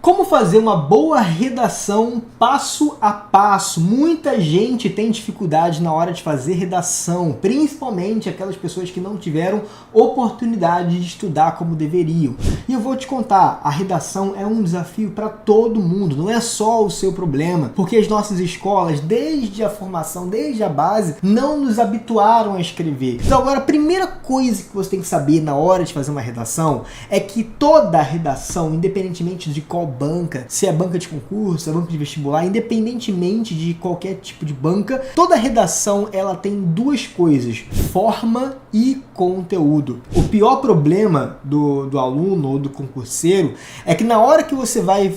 Como fazer uma boa redação passo a passo? Muita gente tem dificuldade na hora de fazer redação, principalmente aquelas pessoas que não tiveram oportunidade de estudar como deveriam. E eu vou te contar, a redação é um desafio para todo mundo, não é só o seu problema, porque as nossas escolas, desde a formação, desde a base, não nos habituaram a escrever. Então agora, a primeira coisa que você tem que saber na hora de fazer uma redação é que toda redação, independentemente de qual banca, se é banca de concurso, se é banca de vestibular, independentemente de qualquer tipo de banca, toda redação ela tem duas coisas: forma e conteúdo. O pior problema do aluno ou do concurseiro é que na hora que você vai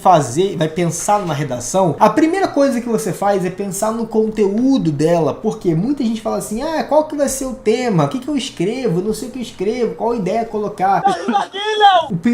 pensar numa redação, a primeira coisa que você faz é pensar no conteúdo dela, porque muita gente fala assim, qual que vai ser o tema, o que eu escrevo, não sei o que eu escrevo, qual ideia colocar.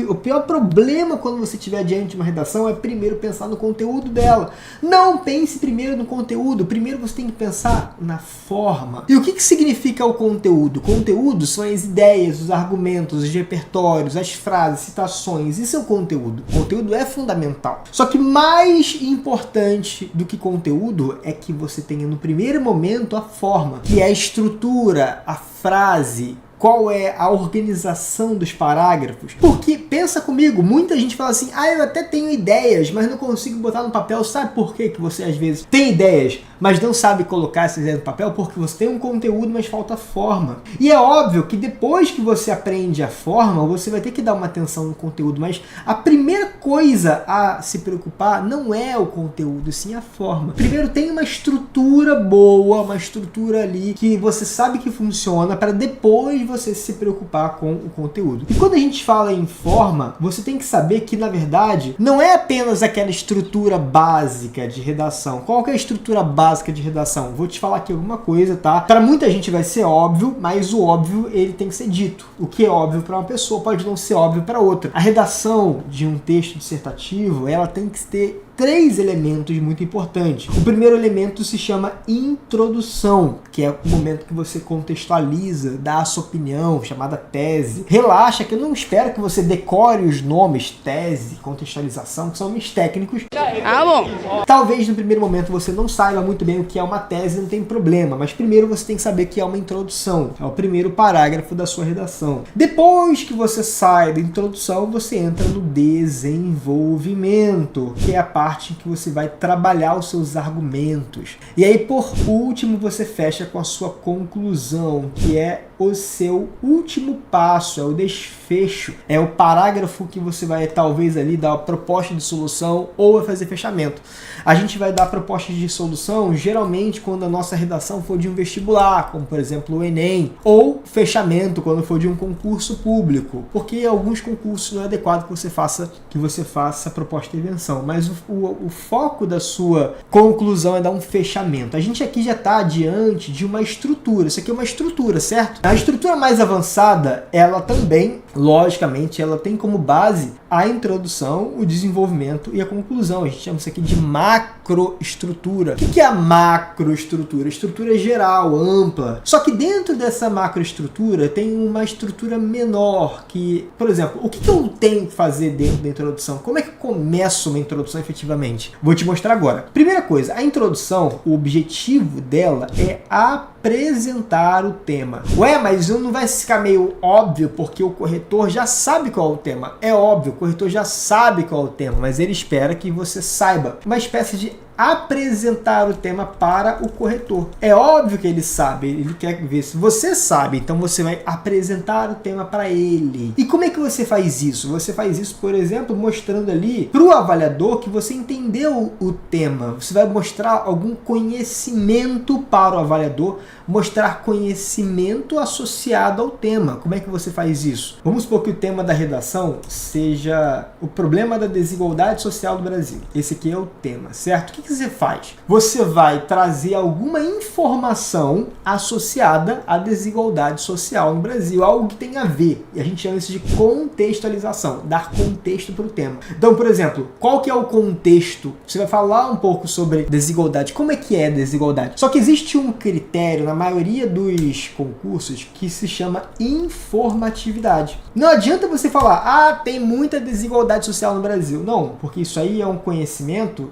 O pior problema quando você estiver diante de uma redação é primeiro pensar no conteúdo dela. Não pense primeiro no conteúdo, primeiro você tem que pensar na forma. E o que significa o conteúdo? Conteúdo são as ideias, os argumentos, os repertórios, as frases, citações. Isso é o conteúdo. O conteúdo é fundamental. Só que mais importante do que conteúdo é que você tenha no primeiro momento a forma, que é a estrutura, a frase, qual é a organização dos parágrafos. Porque, pensa comigo, muita gente fala assim, eu até tenho ideias, mas não consigo botar no papel. Sabe por quê que você às vezes tem ideias, mas não sabe colocar essas ideias no papel? Porque você tem um conteúdo, mas falta forma. E é óbvio que depois que você aprende a forma, você vai ter que dar uma atenção no conteúdo, mas a primeira coisa a se preocupar não é o conteúdo, sim a forma. Primeiro tem uma estrutura boa, uma estrutura ali que você sabe que funciona, para depois você se preocupar com o conteúdo. E quando a gente fala em forma, você tem que saber que, na verdade, não é apenas aquela estrutura básica de redação. Qual que é a estrutura básica de redação? Vou te falar aqui alguma coisa, tá? Para muita gente vai ser óbvio, mas o óbvio ele tem que ser dito. O que é óbvio para uma pessoa pode não ser óbvio para outra. A redação de um texto dissertativo, ela tem que ter 3 elementos muito importantes. O primeiro elemento se chama introdução, que é o momento que você contextualiza, dá a sua opinião, chamada tese. Relaxa, que eu não espero que você decore os nomes, tese, contextualização, que são nomes técnicos. Bom. Talvez no primeiro momento você não saiba muito bem o que é uma tese, não tem problema, mas primeiro você tem que saber que é uma introdução. É o primeiro parágrafo da sua redação. Depois que você sai da introdução, você entra no desenvolvimento, que é a parte em que você vai trabalhar os seus argumentos. E aí, por último, você fecha com a sua conclusão, que é o seu último passo, é o desfecho. É o parágrafo que você vai, talvez, ali dar a proposta de solução ou vai fazer fechamento. A gente vai dar propostas de solução, geralmente, quando a nossa redação for de um vestibular, como, por exemplo, o Enem, ou fechamento, quando for de um concurso público, porque alguns concursos não é adequado que você faça a proposta de invenção, mas o foco da sua conclusão é dar um fechamento. A gente aqui já está diante de uma estrutura. Isso aqui é uma estrutura, certo? A estrutura mais avançada, ela também, logicamente, ela tem como base a introdução, o desenvolvimento e a conclusão. A gente chama isso aqui de macroestrutura. O que é a macroestrutura? Estrutura geral, ampla. Só que dentro dessa macroestrutura tem uma estrutura menor que, por exemplo, o que eu tenho que fazer dentro da introdução? Como é que eu começo uma introdução efetivamente? Vou te mostrar agora. Primeira coisa, a introdução, o objetivo dela é apresentar o tema. Mas não vai ficar meio óbvio porque o corretor já sabe qual é o tema. É óbvio, o corretor já sabe qual é o tema, mas ele espera que você saiba. Uma espécie de apresentar o tema para o corretor. É óbvio que ele sabe, ele quer ver se você sabe, então você vai apresentar o tema para ele. E como é que você faz isso? Você faz isso, por exemplo, mostrando ali para o avaliador que você entendeu o tema. Você vai mostrar algum conhecimento para o avaliador, mostrar conhecimento associado ao tema. Como é que você faz isso? Vamos supor que o tema da redação seja o problema da desigualdade social do Brasil. Esse aqui é o tema, certo? O que você faz? Você vai trazer alguma informação associada à desigualdade social no Brasil, algo que tem a ver. E a gente chama isso de contextualização, dar contexto para o tema. Então, por exemplo, qual que é o contexto? Você vai falar um pouco sobre desigualdade. Como é que é desigualdade? Só que existe um critério critério na maioria dos concursos que se chama informatividade. Não adianta você falar, tem muita desigualdade social no Brasil. Não, porque isso aí é um conhecimento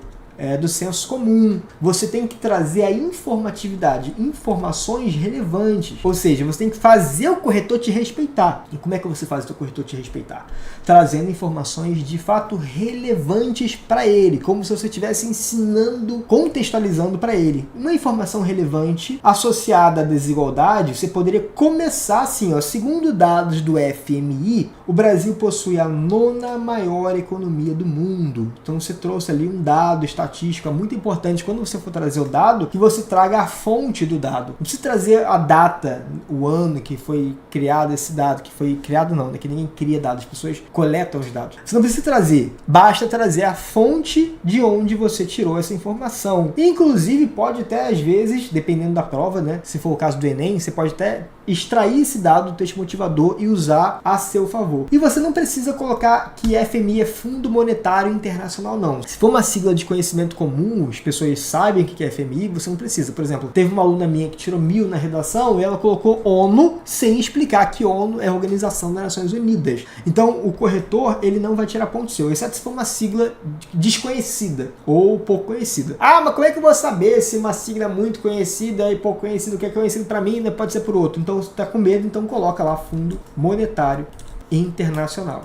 do senso comum. Você tem que trazer a informatividade, informações relevantes. Ou seja, você tem que fazer o corretor te respeitar. E como é que você faz o seu corretor te respeitar? Trazendo informações de fato relevantes para ele, como se você estivesse ensinando, contextualizando para ele. Uma informação relevante associada à desigualdade, você poderia começar assim, segundo dados do FMI, o Brasil possui a 9ª maior economia do mundo. Então você trouxe ali um dado estatístico muito importante. Quando você for trazer o dado, que você traga a fonte do dado. Não precisa trazer a data, o ano que foi criado esse dado, que foi criado não, né? Que ninguém cria dados, as pessoas coletam os dados. Você não precisa trazer, basta trazer a fonte de onde você tirou essa informação. E, inclusive, pode até, às vezes, dependendo da prova, né? Se for o caso do Enem, você pode até extrair esse dado do texto motivador e usar a seu favor. E você não precisa colocar que FMI é Fundo Monetário Internacional, não. Se for uma sigla de conhecimento comum, as pessoas sabem o que é FMI, você não precisa. Por exemplo, teve uma aluna minha que tirou 1000 na redação e ela colocou ONU sem explicar que ONU é a Organização das Nações Unidas. Então, o corretor, ele não vai tirar ponto seu, exceto se for uma sigla desconhecida ou pouco conhecida. Mas como é que eu vou saber se uma sigla é muito conhecida e pouco conhecida, o que é conhecido para mim pode ser por outro? Então, você está com medo, então coloca lá Fundo Monetário Internacional.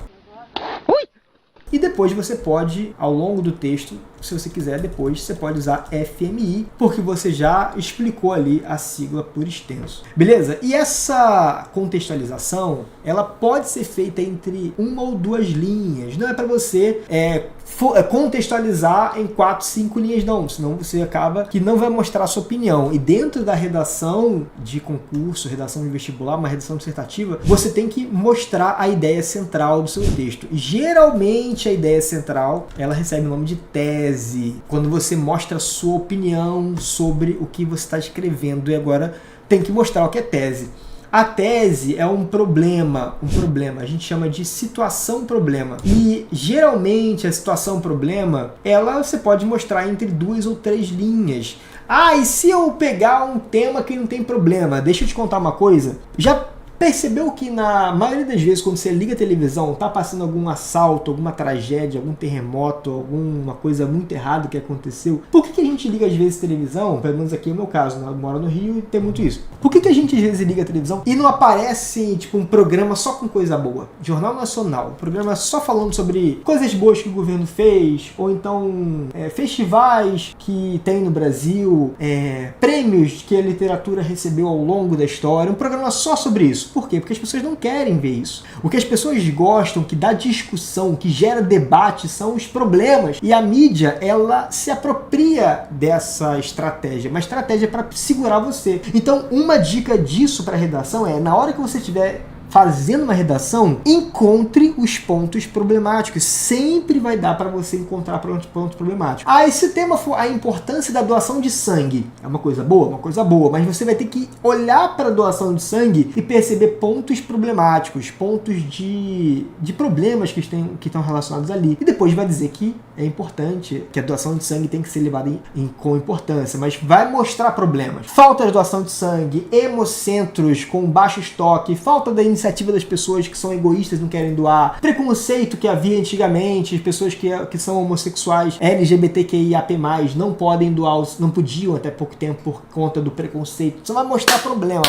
E depois você pode, ao longo do texto, se você quiser depois, você pode usar FMI, porque você já explicou ali a sigla por extenso. Beleza? E essa contextualização, ela pode ser feita entre 1 ou 2 linhas. Não é para você contextualizar em 4, 5 linhas, não. Senão você acaba que não vai mostrar a sua opinião. E dentro da redação de concurso, redação de vestibular, uma redação dissertativa, você tem que mostrar a ideia central do seu texto. E geralmente a ideia central, ela recebe o nome de tese, quando você mostra a sua opinião sobre o que você está escrevendo. E agora tem que mostrar o que é tese. A tese é um problema, a gente chama de situação-problema. E geralmente a situação-problema, ela você pode mostrar entre 2 ou 3 linhas. E se eu pegar um tema que não tem problema? Deixa eu te contar uma coisa. Já percebeu que na maioria das vezes quando você liga a televisão, tá passando algum assalto, alguma tragédia, algum terremoto, alguma coisa muito errada que aconteceu? Por que a gente liga às vezes televisão? Pelo menos aqui é o meu caso, né? Eu moro no Rio e tem muito isso. Por que a gente às vezes liga a televisão e não aparece tipo um programa só com coisa boa? Jornal Nacional, um programa só falando sobre coisas boas que o governo fez, ou então festivais que tem no Brasil, prêmios que a literatura recebeu ao longo da história, um programa só sobre isso. Por quê? Porque as pessoas não querem ver isso. O que as pessoas gostam, que dá discussão, que gera debate, são os problemas. E a mídia, ela se apropria dessa estratégia. Uma estratégia para segurar você. Então, uma dica disso para redação é, na hora que você estiver fazendo uma redação, encontre os pontos problemáticos. Sempre vai dar para você encontrar pontos problemáticos. Esse tema for a importância da doação de sangue. É uma coisa boa? Uma coisa boa. Mas você vai ter que olhar para a doação de sangue e perceber pontos problemáticos, pontos de problemas que estão relacionados ali. E depois vai dizer que é importante, que a doação de sangue tem que ser levada com importância, mas vai mostrar problemas. Falta de doação de sangue, hemocentros com baixo estoque, falta da iniciativa das pessoas que são egoístas e não querem doar, preconceito que havia antigamente, as pessoas que são homossexuais, LGBTQIAP+, não podem doar, não podiam até pouco tempo por conta do preconceito. Só vai mostrar problema.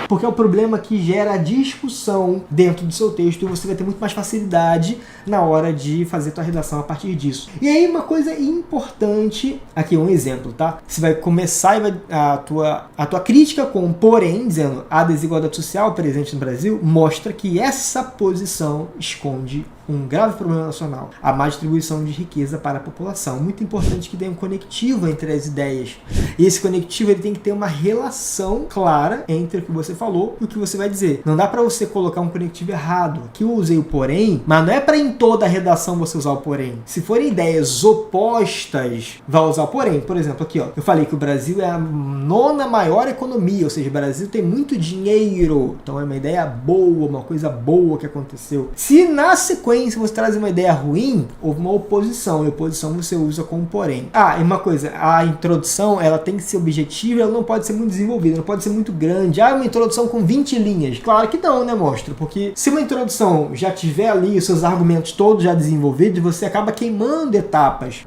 Porque é o problema que gera discussão dentro do seu texto e você vai ter muito mais facilidade na hora de fazer a tua redação a partir disso. E aí uma coisa importante, aqui um exemplo, tá? Você vai começar a tua crítica com um porém, dizendo a desigualdade social presente no Brasil mostra que essa posição esconde um grave problema nacional, a má distribuição de riqueza para a população. Muito importante que tenha um conectivo entre as ideias. E esse conectivo ele tem que ter uma relação clara entre o que você falou e o que você vai dizer. Não dá para você colocar um conectivo errado. Aqui eu usei o porém, mas não é para em toda a redação você usar o porém. Se forem ideias opostas, vai usar o porém. Por exemplo, aqui, ó, eu falei que o Brasil é a 9ª maior economia, ou seja, o Brasil tem muito dinheiro. Então é uma ideia boa, uma coisa boa que aconteceu. Se na sequência você traz uma ideia ruim, houve uma oposição. E oposição você usa com porém. Ah, e uma coisa, a introdução, ela tem que ser objetiva, ela não pode ser muito desenvolvida, não pode ser muito grande. Ah, uma introdução com 20 linhas. Claro que não, né, monstro? Porque se uma introdução já tiver ali os seus argumentos todos já desenvolvidos, você acaba queimando etapas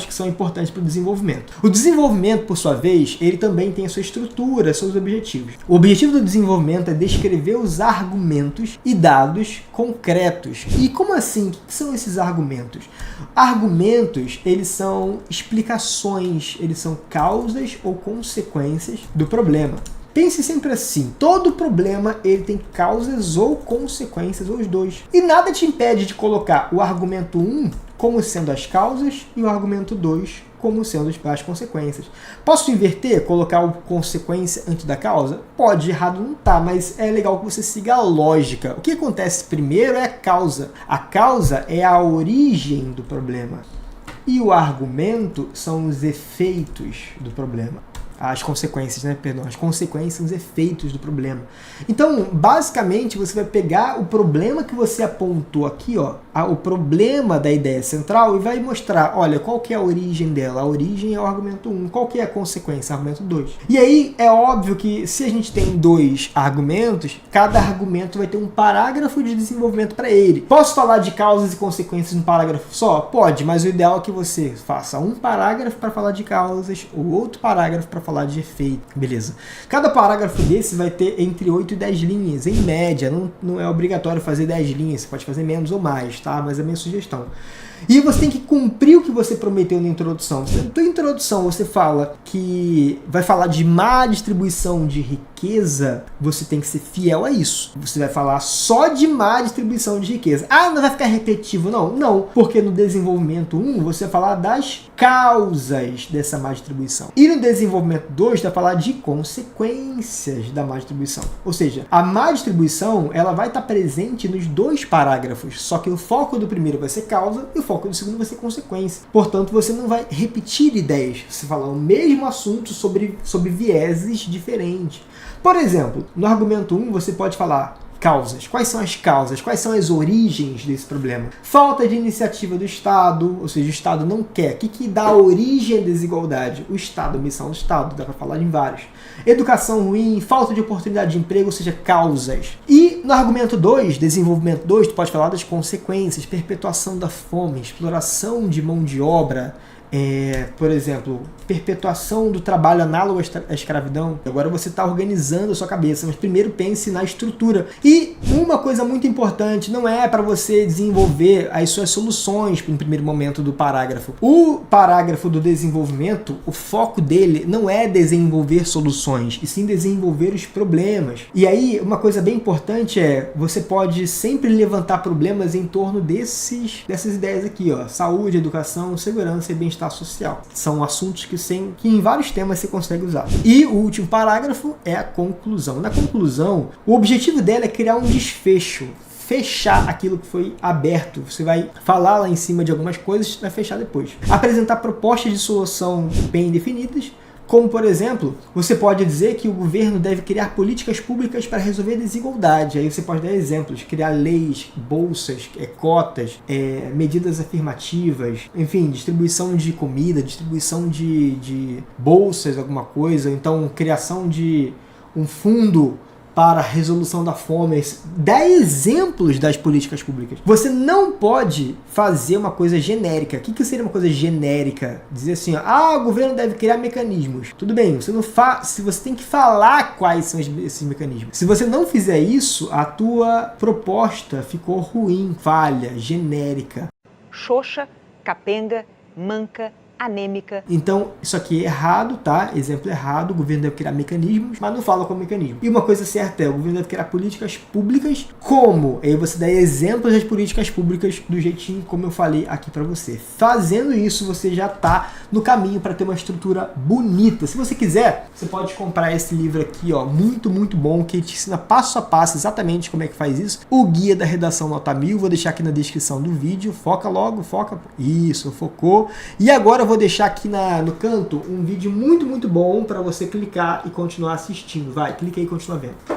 que são importantes para o desenvolvimento. O desenvolvimento, por sua vez, ele também tem a sua estrutura, seus objetivos. O objetivo do desenvolvimento é descrever os argumentos e dados concretos. E como assim? O que são esses argumentos? Argumentos, eles são explicações, eles são causas ou consequências do problema. Pense sempre assim, todo problema ele tem causas ou consequências, ou os dois. E nada te impede de colocar o argumento 1 como sendo as causas e o argumento 2 como sendo as consequências. Posso inverter, colocar a consequência antes da causa? Pode, errado não tá, mas é legal que você siga a lógica. O que acontece primeiro é a causa. A causa é a origem do problema. E o argumento são os efeitos do problema. As consequências, né? Perdão, as consequências são os efeitos do problema. Então, basicamente, você vai pegar o problema que você apontou aqui, ó, o problema da ideia central, e vai mostrar, olha, qual que é a origem dela? A origem é o argumento 1. Qual que é a consequência? O argumento 2. E aí, é óbvio que se a gente tem 2 argumentos, cada argumento vai ter um parágrafo de desenvolvimento para ele. Posso falar de causas e consequências num parágrafo só? Pode, mas o ideal é que você faça um parágrafo para falar de causas, o outro parágrafo para falar de efeito. Beleza. Cada parágrafo desse vai ter entre 8 e 10 linhas, em média. Não é obrigatório fazer 10 linhas, você pode fazer menos ou mais, tá? Mas é a minha sugestão. E você tem que cumprir o que você prometeu na introdução. Na tua introdução você fala que vai falar de má distribuição de riqueza, você tem que ser fiel a isso. Você vai falar só de má distribuição de riqueza. Ah, não vai ficar repetitivo, não? Não, porque no desenvolvimento 1 você vai falar das causas dessa má distribuição. E no desenvolvimento 2 você vai falar de consequências da má distribuição. Ou seja, a má distribuição ela vai estar presente nos 2 parágrafos, só que o foco do primeiro vai ser causa e o foco do segundo vai ser consequência. Portanto, você não vai repetir ideias, você fala o mesmo assunto sobre vieses diferentes. Por exemplo, no argumento 1 você pode falar causas. Quais são as causas? Quais são as origens desse problema? Falta de iniciativa do Estado, ou seja, o Estado não quer. O que dá origem à desigualdade? O Estado, a missão do Estado, dá para falar em vários. Educação ruim, falta de oportunidade de emprego, ou seja, causas. E no argumento 2, desenvolvimento 2, tu pode falar das consequências, perpetuação da fome, exploração de mão de obra, por exemplo, perpetuação do trabalho análogo à escravidão. Agora você está organizando a sua cabeça, mas primeiro pense na estrutura. E uma coisa muito importante, não é para você desenvolver as suas soluções no primeiro momento do parágrafo. O parágrafo do desenvolvimento, o foco dele não é desenvolver soluções, e sim desenvolver os problemas. E aí, uma coisa bem importante é, você pode sempre levantar problemas em torno dessas ideias aqui, ó, saúde, educação, segurança e bem-estar social. São assuntos que em vários temas você consegue usar. E o último parágrafo é a conclusão. Na conclusão, o objetivo dela é criar um desfecho, fechar aquilo que foi aberto. Você vai falar lá em cima de algumas coisas, vai fechar depois. Apresentar propostas de solução bem definidas, como, por exemplo, você pode dizer que o governo deve criar políticas públicas para resolver a desigualdade. Aí você pode dar exemplos, criar leis, bolsas, cotas, medidas afirmativas, enfim, distribuição de comida, distribuição de bolsas, alguma coisa, então criação de um fundo para a resolução da fome. Dá exemplos das políticas públicas. Você não pode fazer uma coisa genérica. O que seria uma coisa genérica? Dizer assim, o governo deve criar mecanismos. Tudo bem, você não se você tem que falar quais são esses mecanismos. Se você não fizer isso, a tua proposta ficou ruim, falha, genérica. Xoxa, capenga, manca, anêmica. Então, isso aqui é errado, tá? Exemplo errado, o governo deve criar mecanismos, mas não fala como mecanismo. E uma coisa certa é, o governo deve criar políticas públicas como? Aí você dá exemplos das políticas públicas do jeitinho como eu falei aqui pra você. Fazendo isso, você já tá no caminho para ter uma estrutura bonita. Se você quiser, você pode comprar esse livro aqui, ó, muito, muito bom, que te ensina passo a passo exatamente como é que faz isso. O Guia da Redação Nota 1000, vou deixar aqui na descrição do vídeo. Foca logo, foca. Isso, focou. E agora eu vou deixar aqui no canto um vídeo muito, muito bom para você clicar e continuar assistindo. Vai, clica aí e continua vendo.